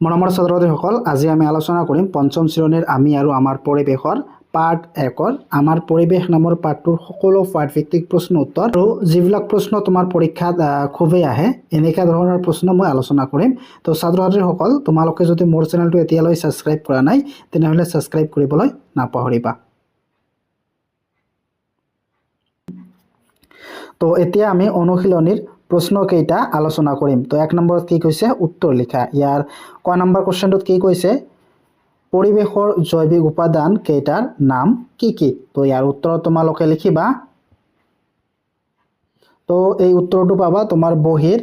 মৰমৰ ছাত্ৰ-ছাত্ৰীসকল, আজি আমি আলোচনা কৰিম পঞ্চম শ্ৰেণীৰ আমি আৰু আমাৰ পৰিৱেশৰ পাৰ্ট 1 আমাৰ পৰিৱেশ নামৰ পাঠটোৰ সকলো পাঠ ভিত্তিক প্ৰশ্ন উত্তৰ আৰু যিবিলাক প্ৰশ্ন তোমাৰ পৰীক্ষাত খুবেই আহে এনেকা ধৰণৰ প্ৰশ্ন মই আলোচনা কৰিম। তো ছাত্ৰ-ছাত্ৰীসকল, তোমালোকে যদি মোৰ চেনেলটো এতিয়ালৈ সাবস্ক্ৰাইব কৰা নাই তেনেহলে সাবস্ক্ৰাইব কৰিবলৈ নাপাহৰিবা। তো এতিয়া আমি অনুশীলনীৰ প্ৰশ্ন কেইটা আলোচনা কৰিম। তো 1 নম্বৰত কি কৈছে উত্তৰ লিখা। ইয়াৰ ক নম্বৰ কোশ্চেনটোত কি কৈছে পৰিৱেশৰ জৈৱিক উপাদান কেইটাৰ নাম কি কি। তো ইয়াৰ উত্তৰ তোমালোকে লিখিবা। তো এই উত্তৰটো পাবা তোমাৰ বহিৰ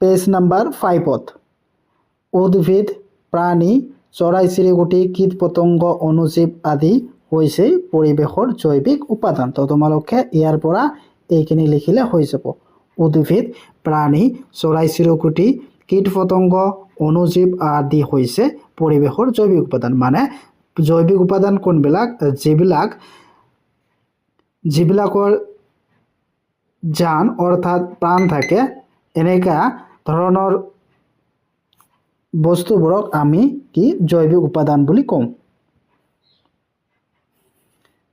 পেজ নাম্বাৰ 5ত। উদ্ভিদ, প্ৰাণী, চৰাই-চিৰিকটি, কীট পতংগ, অণুজীৱ আদি হৈছে পৰিৱেশৰ জৈৱিক উপাদান। তো তোমালোকে ইয়াৰ পৰা এইখিনি লিখিলে হৈ যাব। উদ্ভিদ, প্ৰাণী, চৰাই-চিৰিকটি, কীট পতংগ, অণুজীৱ আদি হৈছে পৰিৱেশৰ জৈৱিক উপাদান। মানে জৈৱিক উপাদান কোনবিলাক যিবিলাকৰ জান অৰ্থাৎ প্ৰাণ থাকে এনেকা ধৰণৰ বস্তুবোৰক আমি কি জৈৱিক উপাদান বুলি কওঁ।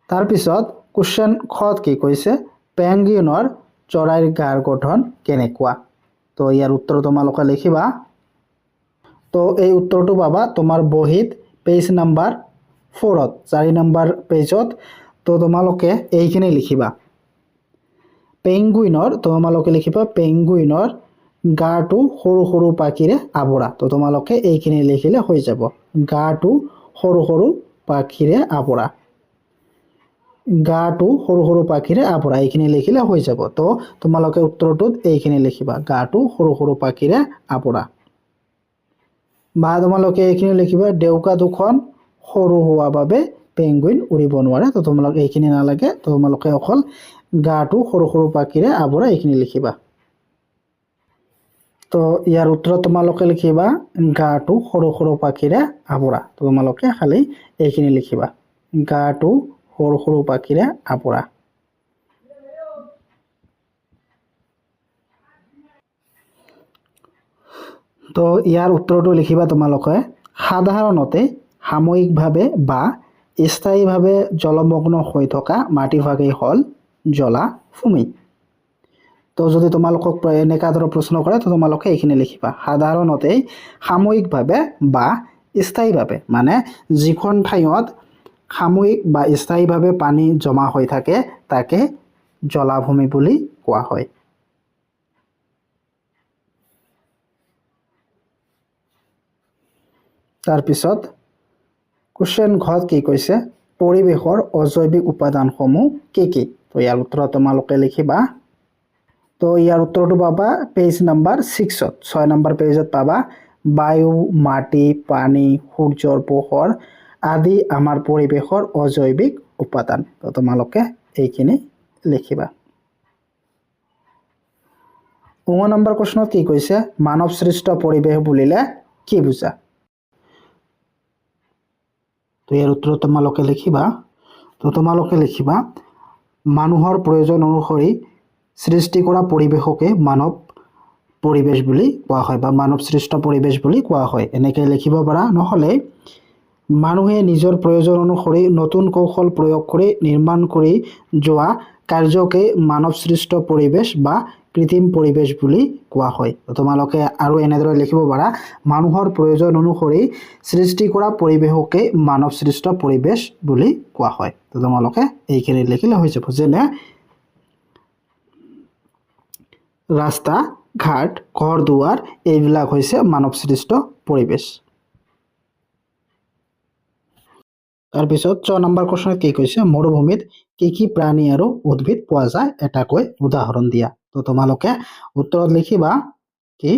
তাৰ পিছত কোশ্চেন খত কি কৈছে পেঙ্গুইনৰ চৰাইৰ গাৰ গঠন কেনেকুৱা। তো ইয়াৰ উত্তৰ তোমালোকে লিখিবা। তো এই উত্তৰটো পাবা তোমাৰ বহিত পেজ নাম্বাৰ 4ত 4 নম্বৰ পেজত। তো তোমালোকে এইখিনি লিখিবা। পেঙ্গুইনৰ তোমালোকে লিখিবা পেঙ্গুইনৰ গাটো সৰু সৰু পাখিৰে আৱৰা। তো তোমালোকে এইখিনি লিখিলে হৈ যাব। গাটো সৰু সৰু পাখিৰে আৱৰা। গাটো সৰু সৰু পাখিৰে আৱৰা এইখিনি লিখিলে হৈ যাব। তো তোমালোকে উত্তৰটোত এইখিনি লিখিবা গাটো সৰু সৰু পাখিৰে আৱৰা। বা তোমালোকে এইখিনি লিখিবা ডেউকা দুখন সৰু হোৱা বাবে পেঙ্গুইন উৰিব নোৱাৰে। তো তোমালোকে এইখিনি নালাগে, তোমালোকে অকল গাটো সৰু সৰু পাখিৰে আৱৰা এইখিনি লিখিবা। তো ইয়াৰ উত্তৰ তোমালোকে লিখিবা গাটো সৰু সৰু পাখিৰে আৱৰা। তো তোমালোকে খালি এইখিনি লিখিবা গাটো সৰু সৰু পাখিৰে আৱৰা। তো ইয়াৰ উত্তৰটো লিখিবা তোমালোকে সাধাৰণতে সাময়িকভাৱে বা স্থায়ীভাৱে জলমগ্ন হৈ থকা মাটিভাগেই হ'ল জলাভূমি। তো যদি তোমালোকক এনেকা ধৰণৰ প্ৰশ্ন কৰে তো তোমালোকে এইখিনি লিখিবা সাধাৰণতে সাময়িকভাৱে বা স্থায়ীভাৱে। মানে যিখন ঠাইত সাময়িক বা স্থায়ীভাৱে পানী জমা হৈ থাকে তাকে জলাভূমি বুলি কোৱা হয়। তাৰ পিছত কোশ্চেন ঘত কি কৈছে পৰিৱেশৰ অজৈৱিক উপাদানসমূহ কি কি। তো ইয়াৰ উত্তৰ তোমালোকে লিখিবা। তো ইয়াৰ উত্তৰটো পাবা পেজ নাম্বাৰ 6ত 6 নম্বৰ পেজত পাবা বায়ু, মাটি, পানী, সূৰ্যৰ পোহৰ আদি আমাৰ পৰিৱেশৰ অজৈৱিক উপাদান। তো তোমালোকে এইখিনি লিখিবা। 9 নম্বৰ প্ৰশ্নত কি কৈছে মানৱ সৃষ্ট পৰিৱেশ বুলিলে কি বুজা। তো ইয়াৰ উত্তৰ তোমালোকে লিখিবা। তো তোমালোকে লিখিবা মানুহৰ প্ৰয়োজন অনুসৰি সৃষ্টি কৰা পৰিৱেশকে মানৱ পৰিৱেশ বুলি কোৱা হয় বা মানৱ সৃষ্ট পৰিৱেশ বুলি কোৱা হয়। এনেকৈ লিখিব পাৰা। নহলে মানুহে নিজৰ প্ৰয়োজন অনুসৰি নতুন কৌশল প্ৰয়োগ কৰি নিৰ্মাণ কৰি যোৱা কাৰ্যকে মানৱ সৃষ্ট পৰিৱেশ বা কৃত্ৰিম পৰিৱেশ বুলি কোৱা হয়। তোমালোকে আৰু এনেদৰে লিখিব পাৰা মানুহৰ প্ৰয়োজন অনুসৰি সৃষ্টি কৰা পৰিৱেশকে মানৱ সৃষ্ট পৰিৱেশ বুলি কোৱা হয়। তো তোমালোকে এইখিনি লিখিলে হৈ যাব। যেনে ৰাস্তা ঘাট ঘৰ দুৱাৰ এইবিলাক হৈছে মানৱ সৃষ্ট পৰিৱেশ। তাৰপিছত 6 নম্বৰ প্ৰশ্নত কি কৈছে মৰুভূমিত কি কি প্ৰাণী আৰু উদ্ভিদ পোৱা যায় এটাকৈ উদাহৰণ দিয়া। তো তোমালোকে উত্তৰত লিখিবা কি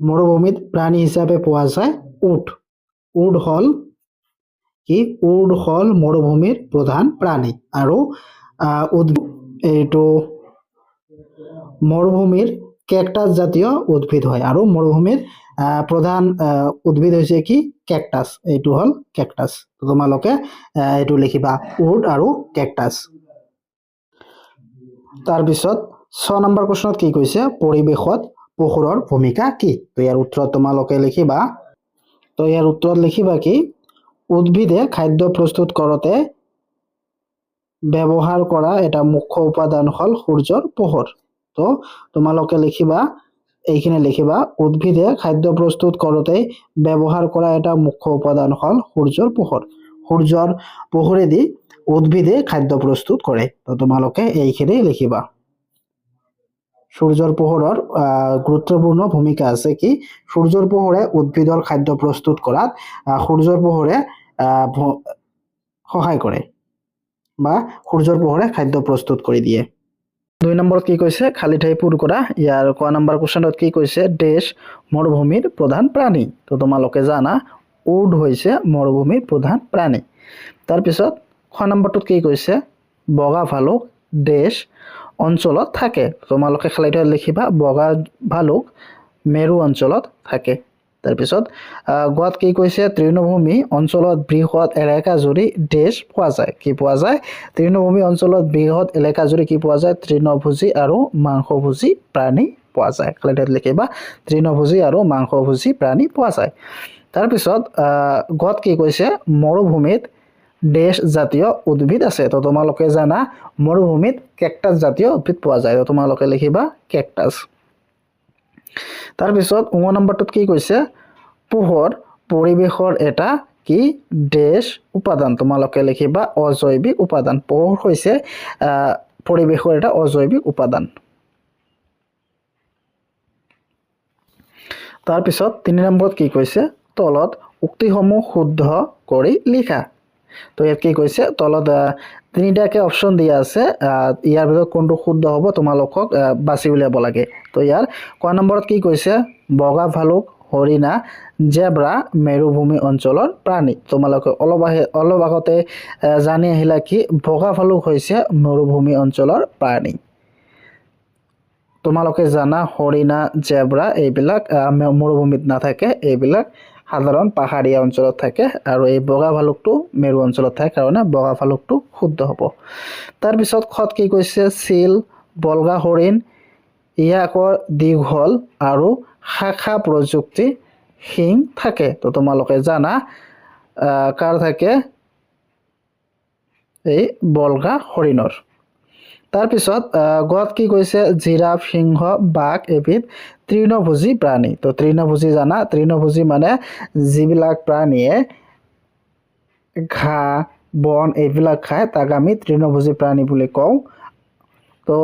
মৰুভূমিত প্ৰাণী হিচাপে পোৱা যায় উট। উট হল মৰুভূমিৰ প্ৰধান প্ৰাণী। আৰু এইটো মৰুভূমিৰ কেকটাছ জাতীয় উদ্ভিদ হয়। আৰু মৰুভূমিৰ প্ৰধান উদ্ভিদ হৈছে কি কেকটাছ। এইটো হল কেকটাছ। তোমালোকে এইটো লিখিবা উড আৰু কেকটাছ। তাৰ পিছত 6 নম্বৰ প্ৰশ্নত কি কৈছে পৰিৱেশত পোহৰৰ ভূমিকা কি? তো ইয়াৰ উত্তৰত তোমালোকে লিখিবা। তো ইয়াৰ উত্তৰত লিখিবা কি উদ্ভিদে খাদ্য প্ৰস্তুত কৰোঁতে ব্যৱহাৰ কৰা এটা মুখ্য উপাদান হ'ল সূৰ্যৰ পোহৰ। তো তোমালোকে লিখিবা এইখিনি লিখিবা উদ্ভিদে খাদ্য প্ৰস্তুত কৰোঁতে ব্যৱহাৰ কৰা এটা মুখ্য উপাদান হ'ল সূৰ্যৰ পোহৰ। সূৰ্যৰ পোহৰেদি উদ্ভিদে খাদ্য প্ৰস্তুত কৰে। তো তোমালোকে এইখিনি লিখিবা। সূৰ্যৰ পোহৰৰ গুৰুত্বপূৰ্ণ ভূমিকা আছে কি সূৰ্যৰ পোহৰে উদ্ভিদৰ খাদ্য প্ৰস্তুত কৰাত সূৰ্যৰ পোহৰে সহায় কৰে বা সূৰ্যৰ পোহৰে খাদ্য প্ৰস্তুত কৰি দিয়ে। 2 নম্বৰত কি কৈছে খালি ঠাই পূৰ কৰা। ইয়াৰ ক নম্বৰ কোৱেশ্যনত কি কৈছে দেশ মৰুভূমিৰ প্ৰধান প্ৰাণী। তো তোমালোকে জানা উট হৈছে মৰুভূমিৰ প্ৰধান প্ৰাণী। তাৰপিছত খ নম্বৰটোত কি কৈছে বগা ভালুক দেশ অঞ্চলত থাকে। তোমালোকে খালি ঠাইত লিখিবা বগা ভালুক মেৰু অঞ্চলত থাকে। তাৰপিছত গোৱাত কি কৈছে তৃণভূমি অঞ্চলত বৃহৎ এলেকা জুৰি দেশ পোৱা যায়। কি পোৱা যায় তৃণভূমি অঞ্চলত বৃহৎ এলেকা জুৰি কি পোৱা যায় তৃণভোজী আৰু মাংসভোজী প্ৰাণী পোৱা যায়। খালি ঠাইত লিখিবা তৃণভোজী আৰু মাংসভোজী প্ৰাণী পোৱা যায়। তাৰপিছত গোৱাত কি কৈছে মৰুভূমিত দেশ জাতীয় উদ্ভিদ আছে। তো তোমালোকে জানা মৰুভূমিত কেকটাছ জাতীয় উদ্ভিদ পোৱা যায়। তো তোমালোকে লিখিবা কেকটাছ। তাৰপিছত 9 নম্বৰটোত কি কৈছে পোহৰ পৰিৱেশৰ এটা কি দেশ উপাদান। তোমালোকে লিখিবা অজৈবিক উপাদান। পোহৰ হৈছে পৰিৱেশৰ এটা অজৈবিক উপাদান। তাৰপিছত 3 নম্বৰত কি কৈছে তলত উক্তিসমূহ শুদ্ধ কৰি লিখা। তো ইয়াত কি কৈছে তলত তিনিটাকে অপশ্যন দিয়া আছে ইয়াৰ ভিতৰত কোনটো শুদ্ধ হ'ব তোমালোকক বাছি উলিয়াব লাগে। তো ইয়াৰ ক নম্বৰত কি কৈছে বগা ভালুক হৰিণা জেব্ৰা মেৰুভূমি অঞ্চলৰ প্ৰাণী। তোমালোকে অলপ আগতে জানি আহিলা কি বগা ভালুক হৈছে মৰুভূমি অঞ্চলৰ প্ৰাণী। তোমালোকে জানা হৰিণা জেব্ৰা এইবিলাক মৰুভূমিত নাথাকে এইবিলাক সাধাৰণ পাহাৰীয়া অঞ্চলত থাকে আৰু এই বগা ভালুকটো মেৰু অঞ্চলত থাকে কাৰণে বগা ভালুকটো শুদ্ধ হ'ব। তাৰপিছত খত কি কৈছে চিল বলগা হৰিণ ইয়াকৰ দীঘল আৰু শাখা প্ৰযুক্তি শিং থাকে। তো তোমালোকে জানা কাৰ থাকে এই বলগা হৰিণৰ। তাৰপিছত গোৱাত কি কৈছে জিৰাফ সিংহ বাঘ এবিধ তৃণভোজী প্ৰাণী। তো তৃণভোজী জানা তৃণভোজী মানে যিবিলাক প্ৰাণীয়ে ঘাঁহ বন এইবিলাক খায় তাক আমি তৃণভোজী প্ৰাণী বুলি কওঁ। তো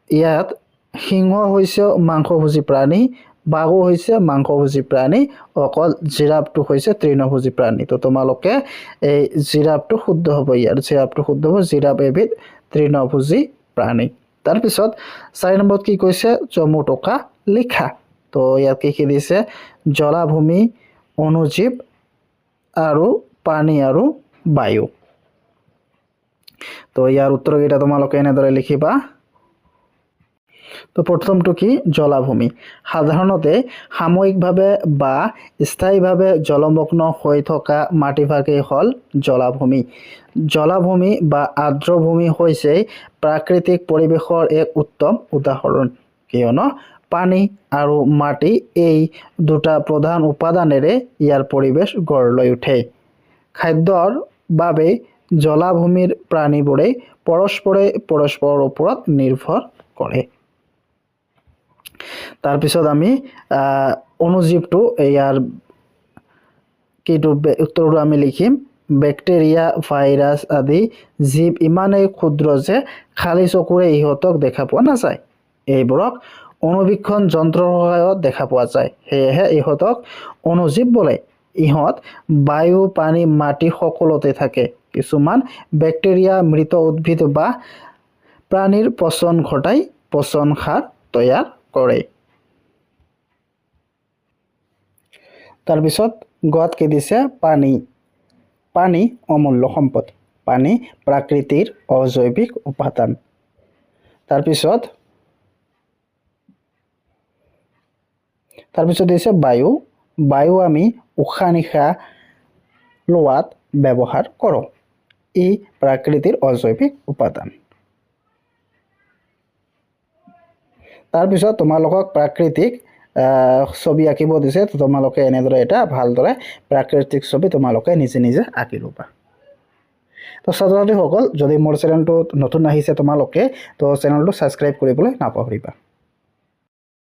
ইয়াত সিংহ হৈছে মাংসভোজী প্ৰাণী বাঘো হৈছে মাংসভোজী প্ৰাণী অকল জিৰাফটো হৈছে তৃণভোজী প্ৰাণী। তো তোমালোকে এই জিৰাফটো শুদ্ধ হ'ব ইয়াৰ জিৰাফটো শুদ্ধ হ'ব জিৰাফ এবিধ তৃণভোজী প্ৰাণী। তাৰপিছত 4 নম্বৰত কি কৈছে চমু টকা লিখা। তো ইয়াত কি দিছে জলাভূমি অনুজীৱ আৰু পানী আৰু বায়ু। তো ইয়াৰ উত্তৰকেইটা তোমালোকে এনেদৰে লিখিবা। তো প্ৰথমটো কি জলাভূমি সাধাৰণতে সাময়িকভাৱে বা স্থায়ীভাৱে জলমগ্ন হৈ থকা মাটিভাগেই হ'ল জলাভূমি। জলাভূমি বা আৰ্দ্ৰভূমি হৈছে প্ৰাকৃতিক পৰিৱেশৰ এক উত্তম উদাহৰণ কিয়নো পানী আৰু মাটি এই দুটা প্ৰধান উপাদানেৰে ইয়াৰ পৰিৱেশ গঢ় লৈ উঠে। খাদ্যৰ বাবে জলাভূমিৰ প্ৰাণীবোৰে পৰস্পৰে পৰস্পৰৰ ওপৰত নিৰ্ভৰ কৰে। তাৰপিছত আমি অনুজীৱটো ইয়াৰ কিটো উত্তৰটো আমি লিখিম বেক্টেৰিয়া ভাইৰাছ আদি জীৱ ইমানেই ক্ষুদ্ৰ যে খালী চকুৰে ইহঁতক দেখা পোৱা নাযায়। এইবোৰক অনুবীক্ষণ যন্ত্ৰৰ সহায়ত দেখা পোৱা যায় সেয়েহে ইহঁতক অনুজীৱ বোলে। ইহঁত বায়ু পানী মাটি সকলোতে থাকে। কিছুমান বেক্টেৰিয়া মৃত উদ্ভিদ বা প্ৰাণীৰ পচন ঘটাই পচন সাৰ তৈয়াৰ কৰে। তাৰপিছত গোৱাত কি দিছে পানী পানী অমূল্য সম্পদ পানী প্ৰাকৃতিৰ অজৈবিক উপাদান। তাৰপিছত দিছে বায়ু বায়ু আমি উশাহ নিশাহ লোৱাত ব্যৱহাৰ কৰোঁ। ই প্ৰাকৃতিৰ অজৈবিক উপাদান। তাৰপিছত তোমালোকক প্ৰাকৃতিক ছবি আঁকিব দিছে তো তোমালোকে এনেদৰে এটা ভালদৰে প্ৰাকৃতিক ছবি তোমালোকে নিজে নিজে আঁকি ল'বা তো ছাত্ৰ ছাত্ৰীসকল যদি মোৰ চেনেলটো নতুন আহিছে তোমালোকে তো চেনেলটো ছাবস্ক্ৰাইব কৰিবলৈ নাপাহৰিবা